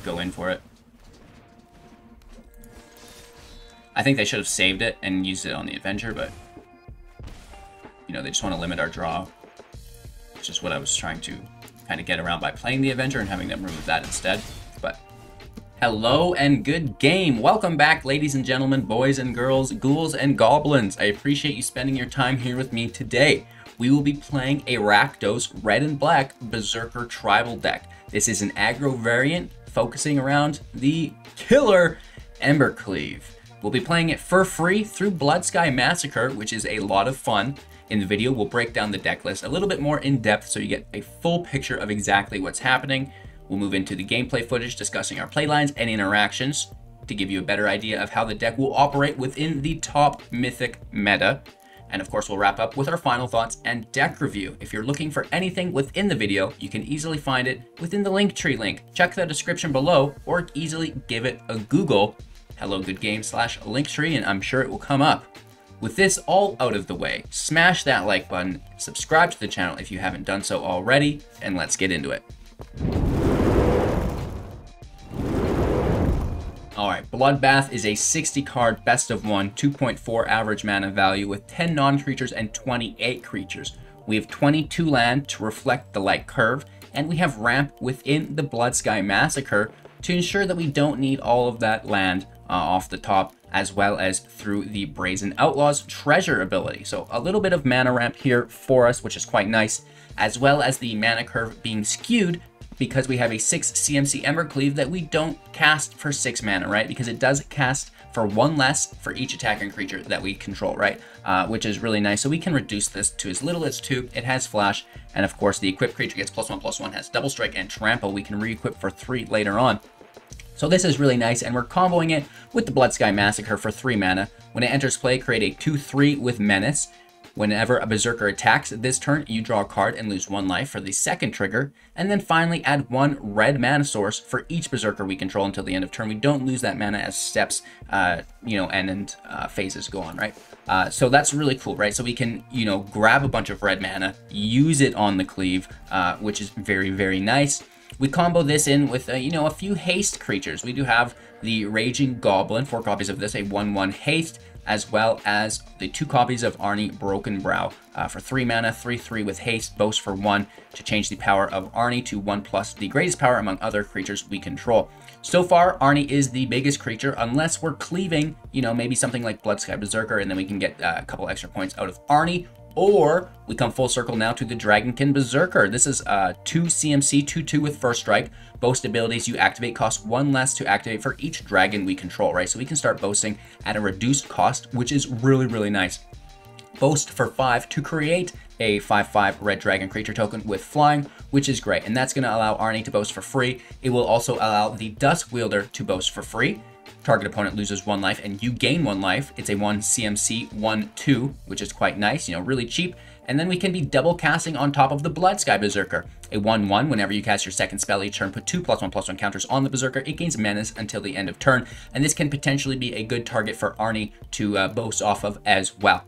go in for it. I think they should have saved it and used it on the Avenger, but, you know, they just want to limit our draw, which is what I was trying to kind of get around by playing the Avenger and having them remove that instead. But hello and good game. Welcome back, ladies and gentlemen, boys and girls, ghouls and goblins. I appreciate you spending your time here with me today. We will be playing a Rakdos red and black Berserker tribal deck. This is an aggro variant focusing around the killer Embercleave. We'll be playing it for free through Bloodsky Massacre, which is a lot of fun. In the video, we'll break down the deck list a little bit more in depth so you get a full picture of exactly what's happening. We'll move into the gameplay footage discussing our playlines and interactions to give you a better idea of how the deck will operate within the top Mythic meta. And of course, we'll wrap up with our final thoughts and deck review. If you're looking for anything within the video, you can easily find it within the Linktree link. Check the description below or easily give it a Google. HelloGoodGame/Linktree, and I'm sure it will come up. With this all out of the way, smash that like button, subscribe to the channel if you haven't done so already, and let's get into it. Alright, Bloodbath is a 60 card best of 1, 2.4 average mana value with 10 non-creatures and 28 creatures. We have 22 land to reflect the light curve, and we have ramp within the Bloodsky Massacre to ensure that we don't need all of that land off the top, as well as through the Brazen Outlaw's treasure ability. So a little bit of mana ramp here for us, which is quite nice, as well as the mana curve being skewed because we have a 6 CMC Embercleave that we don't cast for 6 mana, right? Because it does cast for 1 less for each attacking creature that we control, right? Which is really nice. So we can reduce this to as little as 2. It has flash, and of course the equipped creature gets +1/+1, has double strike and trample. We can re-equip for 3 later on. So this is really nice, and we're comboing it with the Bloodsky Massacre for 3 mana. When it enters play, create a 2/3 with Menace. Whenever a Berserker attacks this turn, you draw a card and lose 1 life for the second trigger. And then finally add 1 red mana source for each Berserker we control until the end of turn. We don't lose that mana as steps, and phases go on, right? So that's really cool, right? So we can, grab a bunch of red mana, use it on the cleave, which is very, very nice. We combo this in with, a few haste creatures. We do have the Raging Goblin, 4 copies of this, a 1/1 haste, as well as the 2 copies of Arni Brokenbrow for 3 mana, 3/3 with haste, boast for 1 to change the power of Arni to 1+ the greatest power among other creatures we control. So far, Arni is the biggest creature, unless we're cleaving, maybe something like Bloodsky Berserker, and then we can get a couple extra points out of Arni. Or we come full circle now to the Dragonkin Berserker. This is 2 CMC, 2/2 with first strike. Boast abilities you activate cost 1 less to activate for each dragon we control, right? So we can start boasting at a reduced cost, which is really, really nice. Boast for 5 to create a 5/5 red dragon creature token with flying, which is great. And that's going to allow Arni to boast for free. It will also allow the Duskwielder to boast for free. Target opponent loses 1 life and you gain 1 life. It's a 1 CMC 1/2, which is quite nice, really cheap. And then we can be double casting on top of the Bloodsky Berserker. A 1/1, whenever you cast your second spell each turn, put 2 +1/+1 counters on the Berserker. It gains menace until the end of turn. And this can potentially be a good target for Arni to boast off of as well.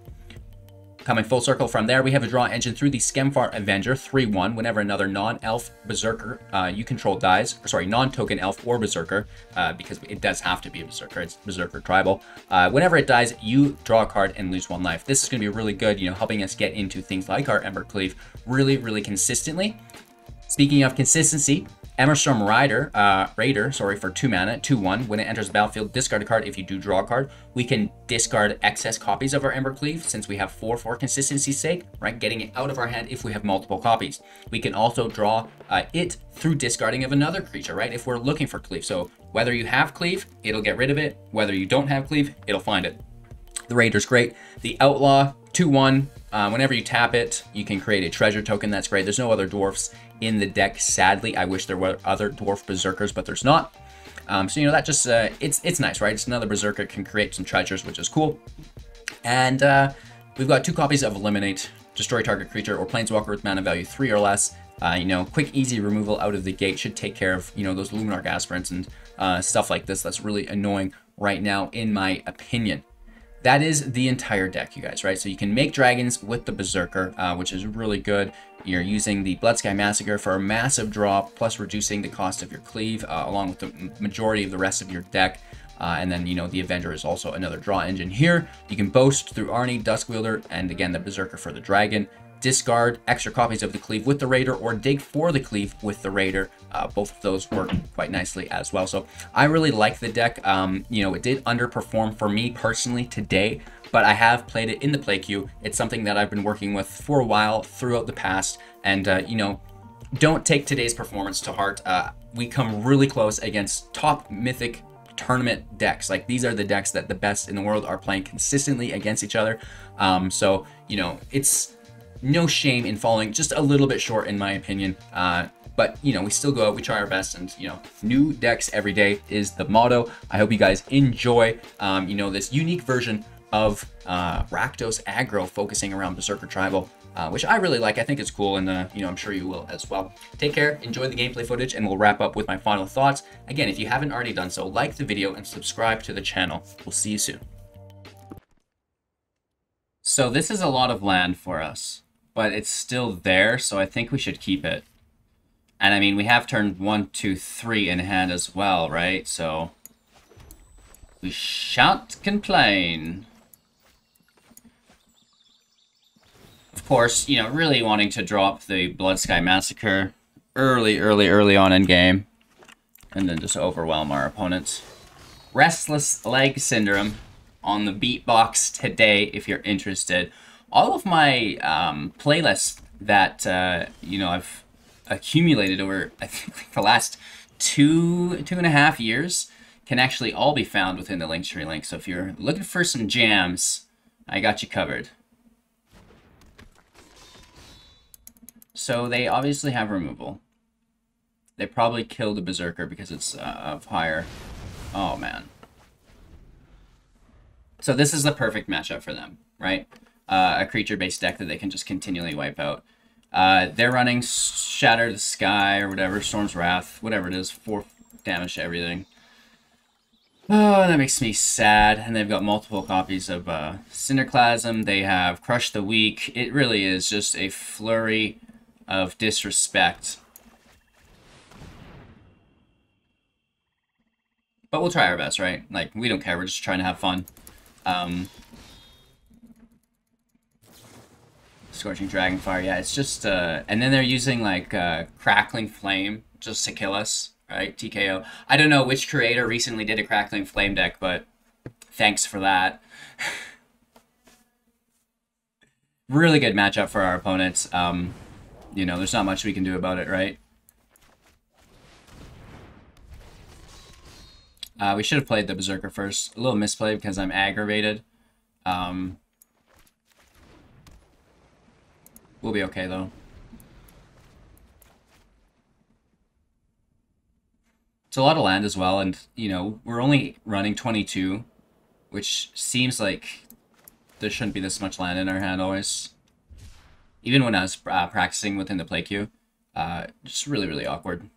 Coming full circle from there, we have a draw engine through the Skemfar Avenger, 3/1. Whenever another non-elf Berserker you control dies, non-token elf or Berserker, because it does have to be a Berserker, it's Berserker tribal. Whenever it dies, you draw a card and lose 1 life. This is going to be really good, helping us get into things like our Embercleave really, really consistently. Speaking of consistency, Immersturm Raider, for 2 mana, 2/1. When it enters the battlefield, discard a card if you do draw a card. We can discard excess copies of our Embercleave since we have 4 for consistency's sake, right? Getting it out of our hand if we have multiple copies. We can also draw it through discarding of another creature, right? If we're looking for Cleave. So whether you have Cleave, it'll get rid of it. Whether you don't have Cleave, it'll find it. The Raider's great. The Outlaw, 2/1. Whenever you tap it, you can create a treasure token. That's great. There's no other dwarfs in the deck, sadly. I wish there were other dwarf berserkers, but there's not. That just, it's nice, right? It's another berserker can create some treasures, which is cool. And we've got 2 copies of Eliminate, destroy target creature or planeswalker with mana value 3 or less. Quick, easy removal out of the gate should take care of, those Luminarch aspirants and stuff like this. That's really annoying right now, in my opinion. That is the entire deck, you guys, right? So you can make dragons with the Berserker, which is really good. You're using the Bloodsky Massacre for a massive draw, plus reducing the cost of your cleave, along with the majority of the rest of your deck. And then, you know, the Avenger is also another draw engine here. You can boast through Arni, Duskwielder, and again, the Berserker for the Dragon. Discard extra copies of the Cleave with the Raider, or dig for the Cleave with the Raider. Both of those work quite nicely as well. So I really like the deck. You know, it did underperform for me personally today, but I have played it in the play queue. It's something that I've been working with for a while throughout the past. And, you know, don't take today's performance to heart. We come really close against top Mythic tournament decks. Like, these are the decks that the best in the world are playing consistently against each other. So, you know, it's no shame in falling just a little bit short, in my opinion. But, you know, we still go out, we try our best, and, you know, new decks every day is the motto. I hope you guys enjoy, you know, this unique version of Rakdos Aggro focusing around Berserker Tribal, which I really like. I think it's cool, and, you know, I'm sure you will as well. Take care, enjoy the gameplay footage, and we'll wrap up with my final thoughts. Again, if you haven't already done so, like the video and subscribe to the channel. We'll see you soon. So this is a lot of land for us, but it's still there, so I think we should keep it. And I mean, we have turned 1, 2, 3 in hand as well, right? So we shan't complain. Of course, you know, really wanting to drop the Bloodsky Massacre early on in game, and then just overwhelm our opponents. Restless Leg Syndrome on the beatbox today, if you're interested. All of my playlists that you know, I've accumulated over, I think, like the last two and a half years can actually all be found within the Linktree link. So if you're looking for some jams, I got you covered. So they obviously have removal. They probably killed the Berserker because it's of higher. Oh man. So this is the perfect matchup for them, right? A creature-based deck that they can just continually wipe out. They're running Shatter the Sky or whatever, Storm's Wrath, whatever it is, 4 damage to everything. Oh, that makes me sad. And they've got multiple copies of Cinderclasm. They have Crush the Weak. It really is just a flurry of disrespect. But we'll try our best, right? Like, we don't care. We're just trying to have fun. Scorching Dragonfire, yeah, it's just, and then they're using, like, Crackling Flame just to kill us, right? TKO. I don't know which creator recently did a Crackling Flame deck, but thanks for that. Really good matchup for our opponents. You know, there's not much we can do about it, right? We should have played the Berserker first. A little misplayed because I'm aggravated. We'll be okay, though. It's a lot of land as well, and, you know, we're only running 22, which seems like there shouldn't be this much land in our hand always. Even when I was practicing within the play queue, just really awkward.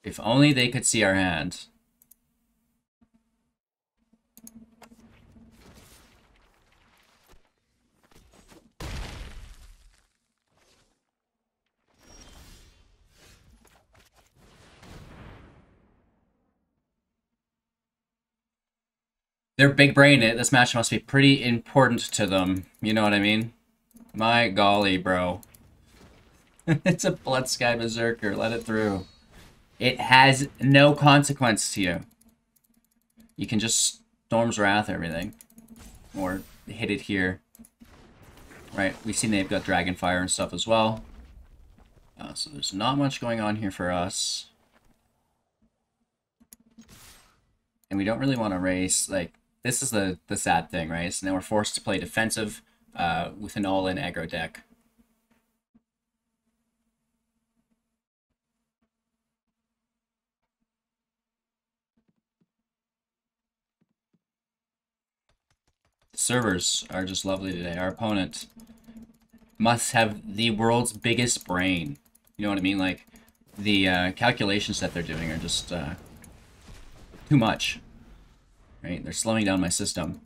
If only they could see our hand. They're big brain it. This match must be pretty important to them. You know what I mean? My golly, bro. It's a Bloodsky Berserker. Let it through. It has no consequence to you. You can just Storm's Wrath everything. Or hit it here. Right, we've seen they've got Dragonfire and stuff as well. So there's not much going on here for us. And we don't really want to race, like, this is the sad thing, right? So now we're forced to play defensive with an all-in aggro deck. The servers are just lovely today. Our opponent must have the world's biggest brain. You know what I mean? Like, the calculations that they're doing are just too much. Right? They're slowing down my system.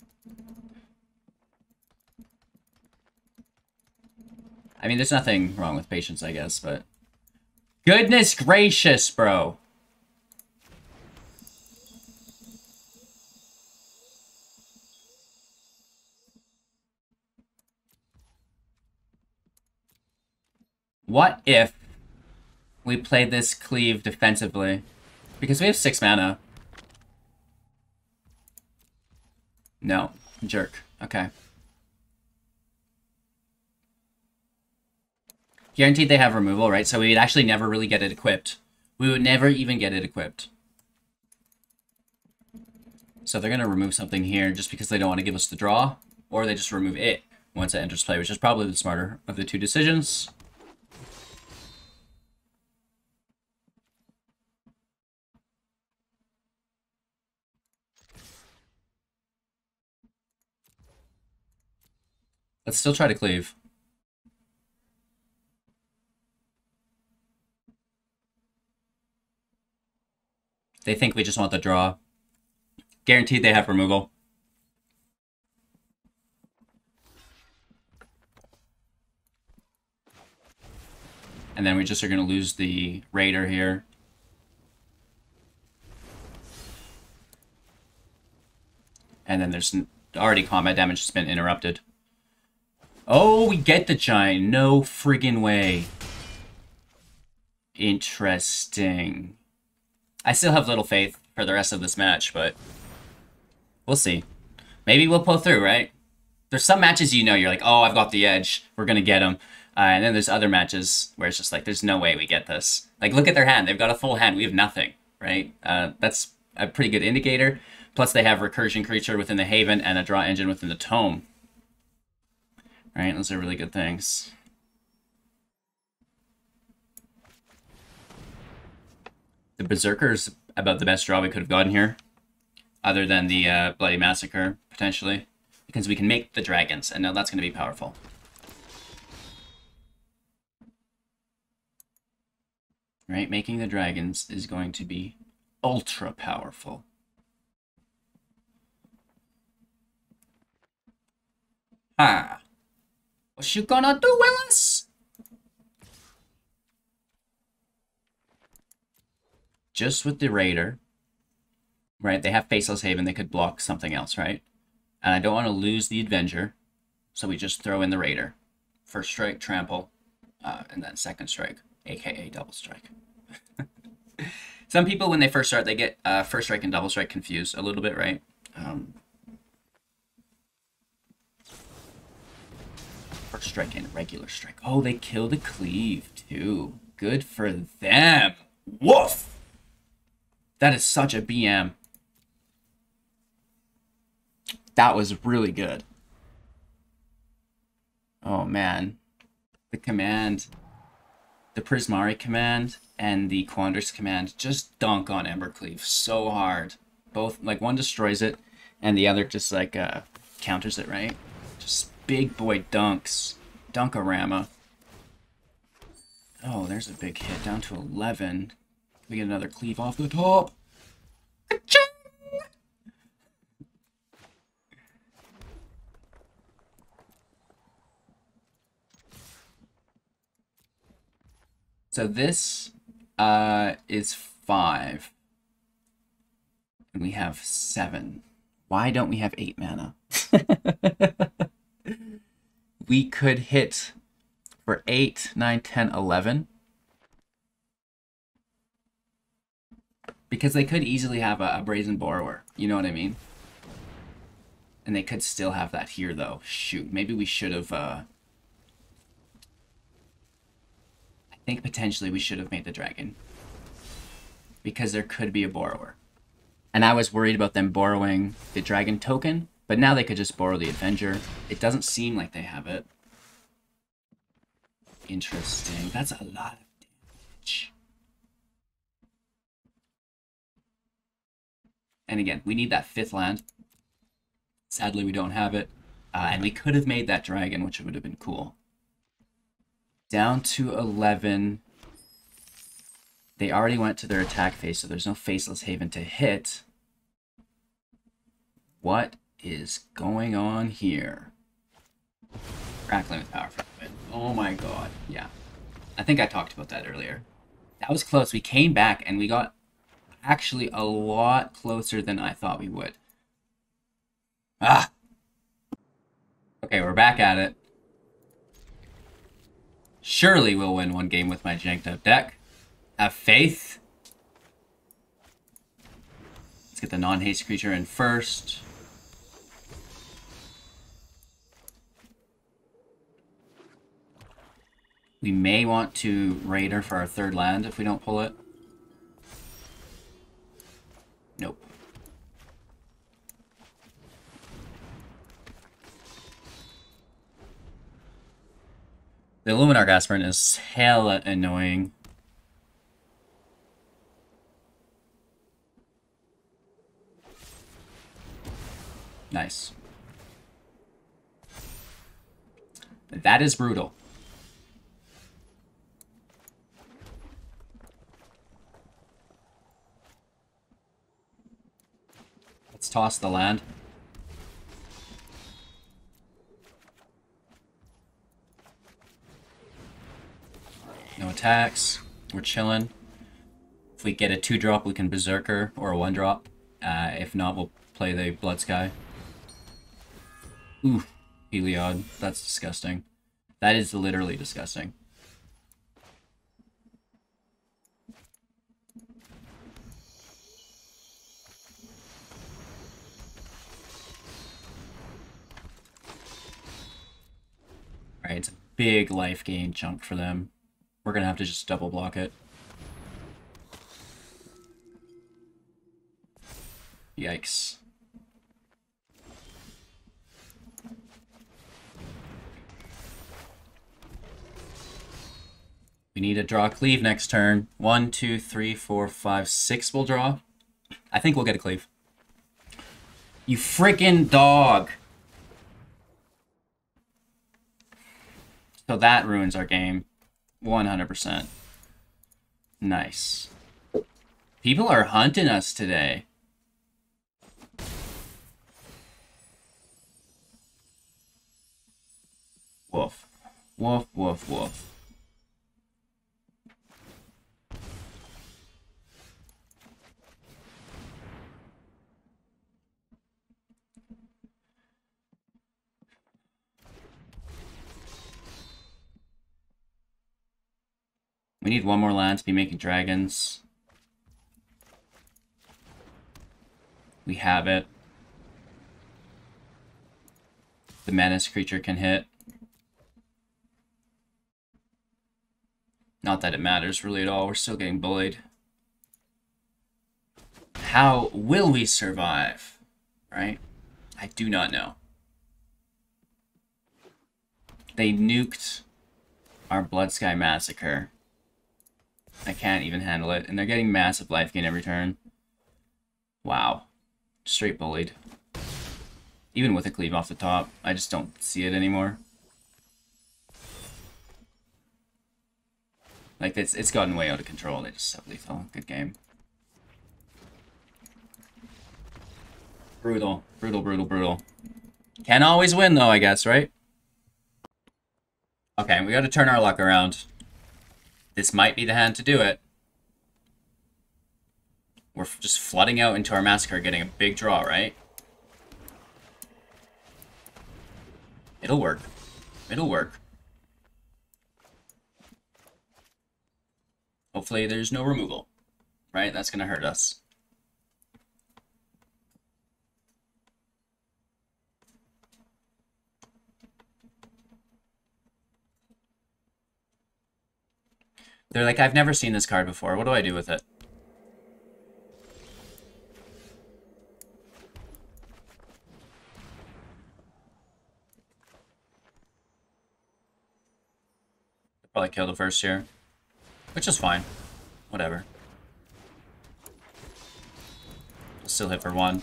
I mean, there's nothing wrong with patience, I guess, but... Goodness gracious, bro! What if we played this cleave defensively? Because we have 6 mana. No. Jerk. Okay. Guaranteed they have removal, right? So we'd actually never really get it equipped. We would never even get it equipped. So they're going to remove something here just because they don't want to give us the draw. Or they just remove it once it enters play, which is probably the smarter of the two decisions. Let's still try to cleave. They think we just want the draw. Guaranteed they have removal. And then we just are going to lose the Raider here. And then there's already combat damage has been interrupted. Oh, we get the giant. No friggin' way. Interesting. I still have little faith for the rest of this match, but we'll see. Maybe we'll pull through, right? There's some matches you know, you're like, oh, I've got the edge. We're going to get them. And then there's other matches where it's just like, there's no way we get this. Like, look at their hand. They've got a full hand. We have nothing, right? That's a pretty good indicator. Plus, they have Recursion Creature within the Haven and a Draw Engine within the Tome. Right? Those are really good things. The Berserker's about the best draw we could have gotten here. Other than the Bloody Massacre, potentially. Because we can make the dragons, and now that's going to be powerful. Right? Making the dragons is going to be ultra powerful. Ah. What you gonna do, Willis? Just with the Raider. Right? They have Faceless Haven. They could block something else, right? And I don't want to lose the Avenger. So we just throw in the Raider. First strike, trample. And then second strike. AKA double strike. Some people, when they first start, they get first strike and double strike confused a little bit, right? First strike and regular strike. Oh, they killed a cleave, too. Good for them. Woof! That is such a BM. That was really good. Oh, man. The command... The Prismari command and the Quandrix command just dunk on Embercleave so hard. Both, like, one destroys it and the other just, like, counters it, right? Just big boy dunks. Dunkorama. Oh, there's a big hit. Down to 11. We get another cleave off the top. Ka-ching! So this is 5. And we have 7. Why don't we have 8 mana? We could hit for 8, 9, 10, 11. Because they could easily have a Brazen Borrower. You know what I mean? And they could still have that here, though. Shoot, maybe we should have... I think potentially we should have made the dragon. Because there could be a borrower. And I was worried about them borrowing the dragon token, but now they could just borrow the Avenger. It doesn't seem like they have it. Interesting. That's a lot of damage. And again, we need that 5th land. Sadly, we don't have it. And we could have made that dragon, which would have been cool. Down to 11. They already went to their attack phase, so there's no Faceless Haven to hit. What is going on here? Crackling with power for a bit. Oh my god. Yeah. I think I talked about that earlier. That was close. We came back and we got actually a lot closer than I thought we would. Ah! Okay, we're back at it. Surely we'll win one game with my janked up deck. Have faith. Let's get the non-haste creature in first. We may want to Raider for our third land if we don't pull it. Nope. The Luminar Gasburn is hella annoying. Nice. That is brutal. Let's toss the land. No attacks. We're chilling. If we get a 2-drop, we can Berserker, or a 1-drop. If not, we'll play the Bloodsky. Ooh, Heliod. That's disgusting. That is literally disgusting. Alright, it's a big life gain chunk for them. We're gonna have to just double block it. Yikes. We need to draw a cleave next turn. 1, 2, 3, 4, 5, 6 we'll draw. I think we'll get a cleave. You freaking dog! So that ruins our game. 100%. Nice. People are hunting us today. Woof. Woof, woof, woof. We need one more land to be making dragons. We have it. The menace creature can hit. Not that it matters really at all. We're still getting bullied. How will we survive? Right? I do not know. They nuked our Bloodsky Massacre. I can't even handle it. And they're getting massive life gain every turn. Wow. Straight bullied. Even with a cleave off the top, I just don't see it anymore. Like, it's gotten way out of control. They just have lethal. Good game. Brutal. Brutal, brutal, brutal. Can't always win, though, I guess, right? Okay, we gotta turn our luck around. This might be the hand to do it. We're just flooding out into our Massacre, getting a big draw, right? It'll work. It'll work. Hopefully there's no removal, right? That's gonna hurt us. They're like, I've never seen this card before. What do I do with it? Probably kill the first here. Which is fine. Whatever. Still hit for 1.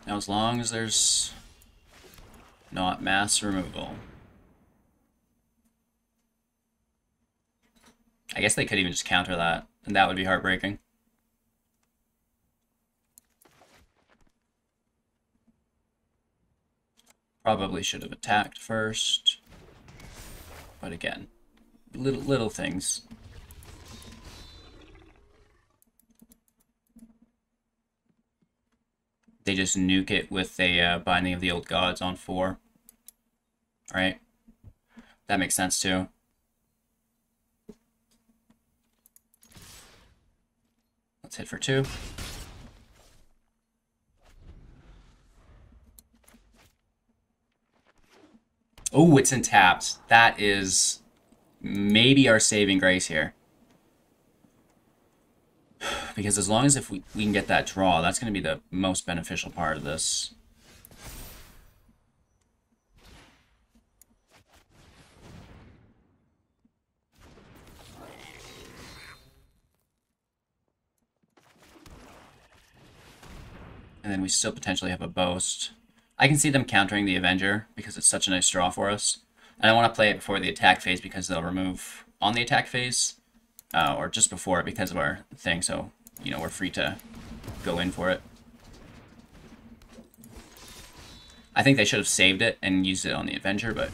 Now as long as there's not mass removal. I guess they could even just counter that, and that would be heartbreaking. Probably should have attacked first. But again, little things. They just nuke it with a Binding of the Old Gods on 4. Right? That makes sense too. Let's hit for 2. Oh, it's in taps. That is maybe our saving grace here. Because as long as if we can get that draw, that's going to be the most beneficial part of this. And then we still potentially have a boast. I can see them countering the Avenger because it's such a nice draw for us. And I want to play it before the attack phase because they'll remove on the attack phase. Or just before it because of our thing, so, you know, we're free to go in for it. I think they should have saved it and used it on the Avenger, but,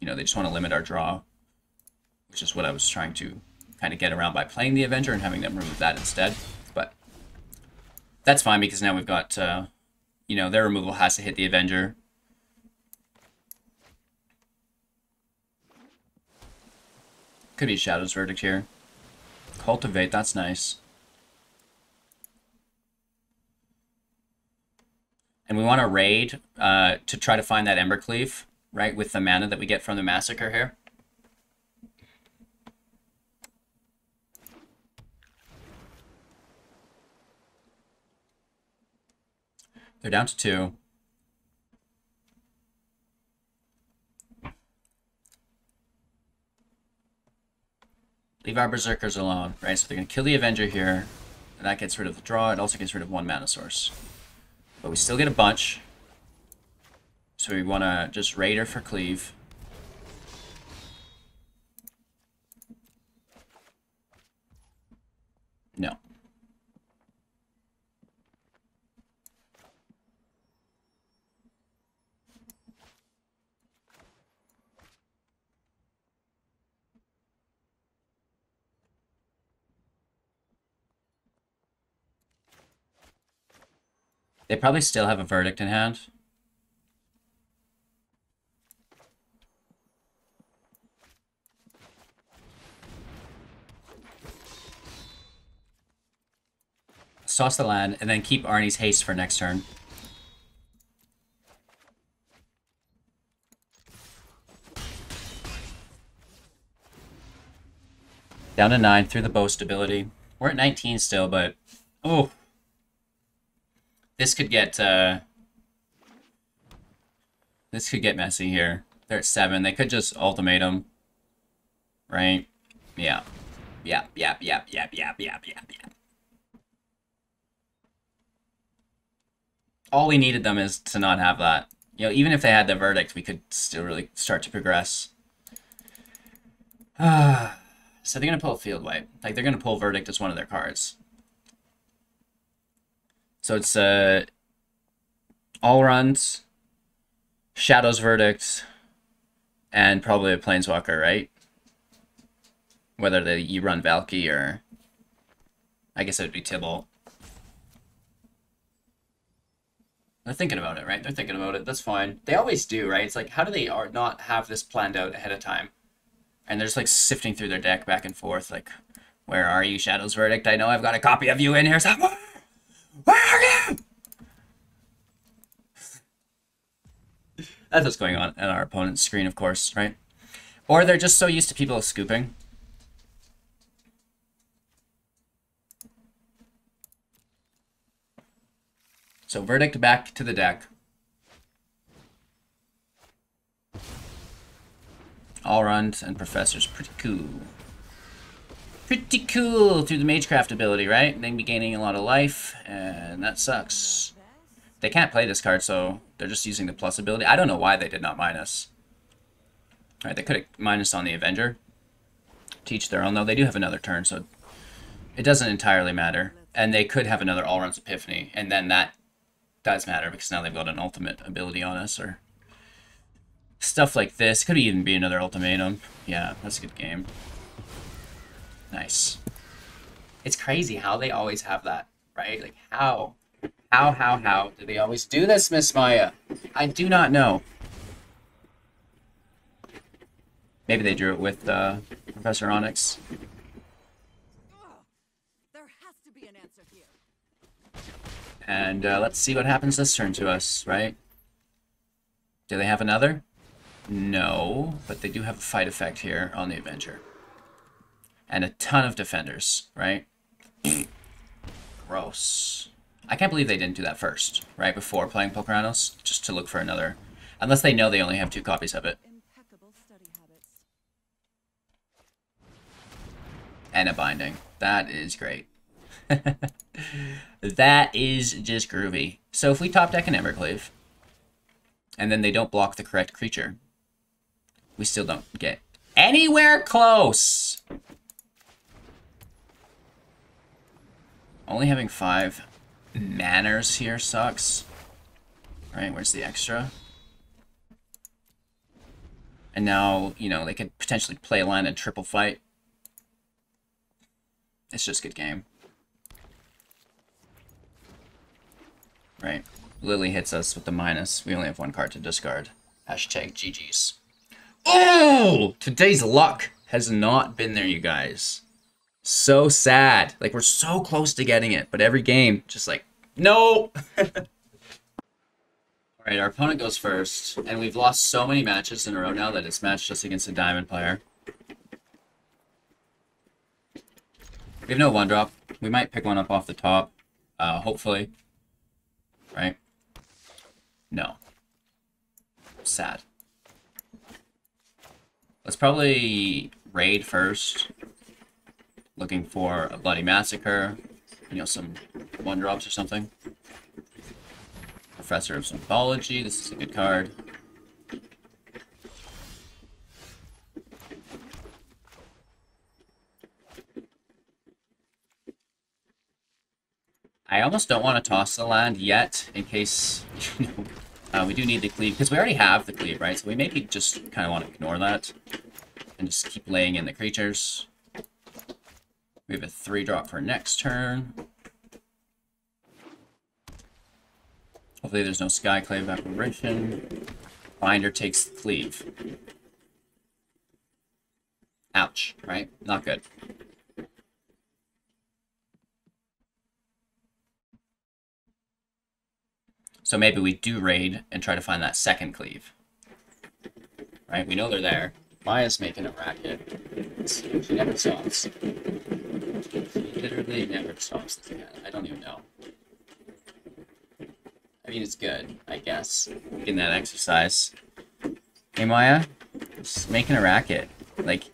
you know, they just want to limit our draw, which is what I was trying to kind of get around by playing the Avenger and having them remove that instead. But that's fine because now we've got, you know, their removal has to hit the Avenger. Could be Shadow's Verdict here. Cultivate, that's nice. And we want to raid to try to find that Embercleave, right, with the mana that we get from the Massacre here. They're down to 2. Leave our Berserkers alone, right? So they're going to kill the Avenger here, and that gets rid of the draw. It also gets rid of 1 mana source. But we still get a bunch. So we want to just Raider for Cleave. No. They probably still have a Verdict in hand. Toss the land, and then keep Arni's haste for next turn. Down to 9 through the boast ability. We're at 19 still, but... oh! This could get messy here. They're at 7. They could just ultimatum. Right? Yeah. Yeah. All we needed them is to not have that. You know, even if they had the Verdict, we could still really start to progress. So they're going to pull a Field Wipe. Like, they're going to pull Verdict as one of their cards. So it's all runs, Shadow's Verdict, and probably a Planeswalker, right? Whether you run Valky or... I guess it would be Tibble. They're thinking about it, right? They're thinking about it. That's fine. They always do, right? It's like, how do they not have this planned out ahead of time? And they're just like sifting through their deck back and forth, like, where are you, Shadow's Verdict? I know I've got a copy of you in here somewhere! Where are you? That's what's going on our opponent's screen, of course, right? Or they're just so used to people scooping. So Verdict back to the deck. All runs and Professor's pretty cool. Pretty cool through the Magecraft ability, right? They'd be gaining a lot of life, and that sucks. They can't play this card, so they're just using the plus ability. I don't know why they did not minus. Alright, they could have minus on the Avenger. Teach their own, though. They do have another turn, so it doesn't entirely matter. And they could have another All-Runs Epiphany, and then that does matter because now they've got an ultimate ability on us or stuff like this. Could even be another ultimatum. Yeah, that's a good game. Nice. It's crazy how they always have that, right? Like, how do they always do this, Miss Maya? I do not know. Maybe they drew it with Professor Onyx. There has to be an answer here. And let's see what happens this turn to us, right? Do they have another? No, but they do have a fight effect here on the Avenger. And a ton of defenders, right? Gross. I can't believe they didn't do that first, right? Before playing Pokranos, just to look for another. Unless they know they only have 2 copies of it. Impeccable study habits. And a binding. That is great. That is just groovy. So if we top deck an Embercleave, and then they don't block the correct creature, we still don't get anywhere close. Only having 5 manners here sucks. Right, where's the extra? And now, you know, they could potentially play a line and triple fight. It's just a good game. Right. Lily hits us with the minus. We only have 1 card to discard. Hashtag GG's. Oh! Today's luck has not been there, you guys. So sad. Like, we're so close to getting it, but every game, just like, no! Alright, our opponent goes first, and we've lost so many matches in a row now that it's matched us against a diamond player. We have no 1-drop. We might pick one up off the top, hopefully. Right? No. Sad. Let's probably raid first. Looking for a Bloody Massacre. You know, some 1-drops or something. Professor of Symbology. This is a good card. I almost don't want to toss the land yet, in case, you know, we do need the cleave, because we already have the cleave, right? So we maybe just kind of want to ignore that, and just keep laying in the creatures. We have a 3-drop for next turn. Hopefully there's no Skyclave Apparition. Binder takes the cleave. Ouch, right? Not good. So maybe we do raid and try to find that second cleave. Right? We know they're there. Maya's making a racket. She never stops. She literally never stops this again. I don't even know. I mean, it's good, I guess. Getting that exercise. Hey, Maya. Just making a racket. Like,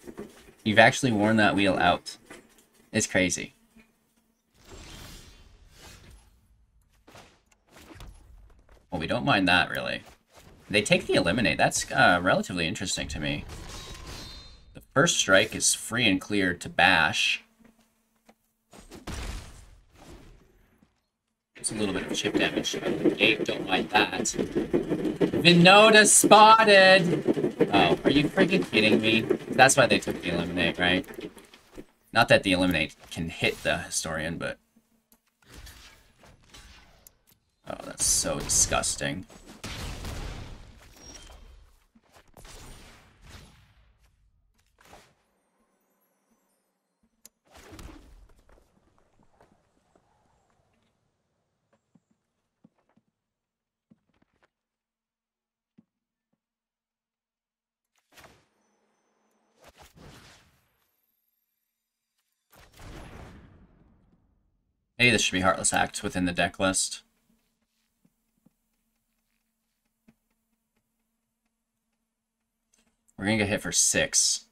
you've actually worn that wheel out. It's crazy. Well, we don't mind that, really. They take the Eliminate. That's relatively interesting to me. The first strike is free and clear to bash. It's a little bit of chip damage out of the gate. Don't mind that. Vinoda spotted! Oh, are you freaking kidding me? That's why they took the Eliminate, right? Not that the Eliminate can hit the Historian, but... Oh, that's so disgusting. Maybe this should be Heartless Act within the deck list. We're gonna get hit for 6.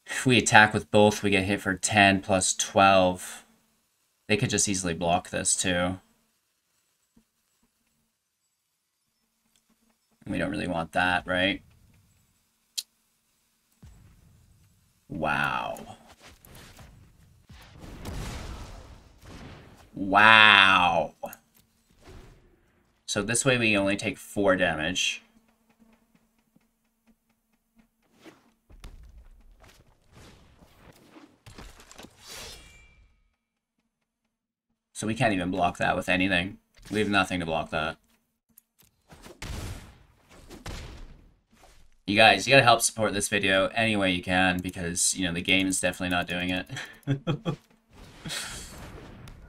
If we attack with both, we get hit for 10 plus 12. They could just easily block this too. We don't really want that, right? Wow. Wow. So this way we only take 4 damage. So we can't even block that with anything. We have nothing to block that. You guys, you gotta help support this video any way you can, because, you know, the game is definitely not doing it.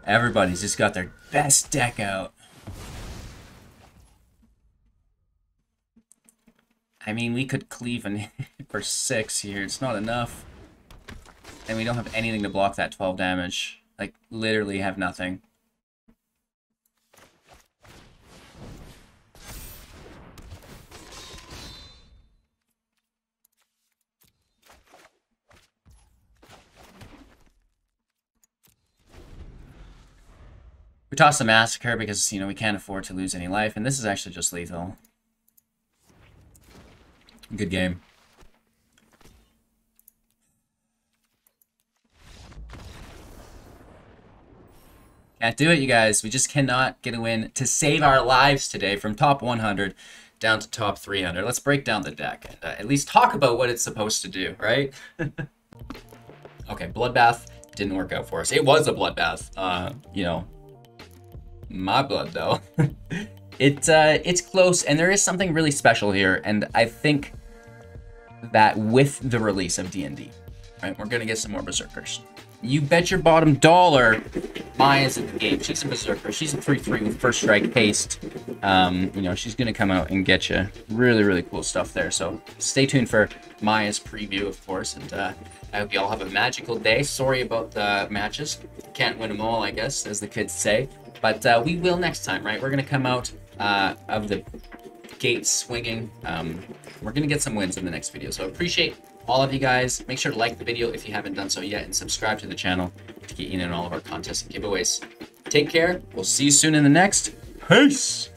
Everybody's just got their best deck out. I mean, we could cleave and for 6 here. It's not enough. And we don't have anything to block that 12 damage. Like, literally have nothing. We toss the Massacre because, you know, we can't afford to lose any life, and this is actually just lethal. Good game. Can't do it, you guys. We just cannot get a win to save our lives today from top 100 down to top 300. Let's break down the deck and at least talk about what it's supposed to do, right? Okay, Bloodbath didn't work out for us. It was a Bloodbath. You know, my blood, though. It's close, and there is something really special here, and I think that with the release of D&D, right, we're gonna get some more Berserkers. You bet your bottom dollar Maya's at the game. She's a Berserker. She's a 3/3 with first strike haste. You know, she's gonna come out and get you. Really, really cool stuff there. So stay tuned for Maya's preview, of course, and I hope you all have a magical day. Sorry about the matches. Can't win them all, I guess, as the kids say. But we will next time, right? We're gonna come out of the gate swinging. We're gonna get some wins in the next video. So appreciate all of you guys. Make sure to like the video if you haven't done so yet, and subscribe to the channel to get in on all of our contests and giveaways. Take care. We'll see you soon in the next. Peace!